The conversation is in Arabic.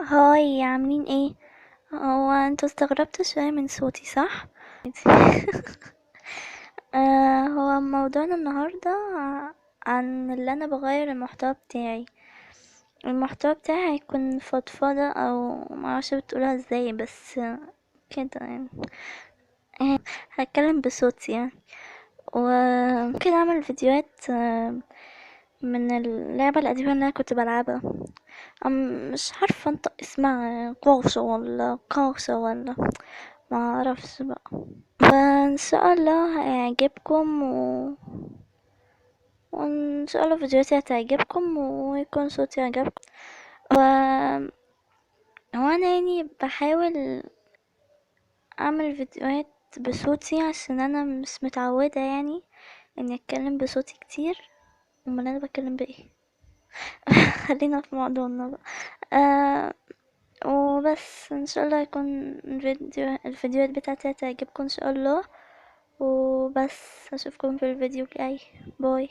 هاي، عاملين ايه؟ هو انتوا استغربتوا شوية من صوتي، صح؟ هو موضوعنا النهاردة عن اللي انا بغير المحتوى بتاعي. المحتوى بتاعي هيكون فضفاضة او معرفش بتقولها ازاي، بس كده يعني. هتكلم بصوتي يعني، وممكن اعمل فيديوهات من اللعبة القديمة اللي انا كنت بلعبها. مش عارفة انطق اسمها قوشة ولا قوشة ولا ما اعرفش بقى. فان شاء الله هيعجبكم وان شاء الله فيديوهاتي هتعجبكم ويكون صوتي عجبكم. و... وانا يعني بحاول اعمل فيديوهات بصوتي عشان انا مش متعودة يعني اني اتكلم بصوتي كتير. امال انا بتكلم بايه؟ خلينا في موضوعنا بقى. آه وبس ان شاء الله يكون الفيديوهات بتاعتي هتعجبكم ان شاء الله. وبس اشوفكم في الفيديو الجاي. باي.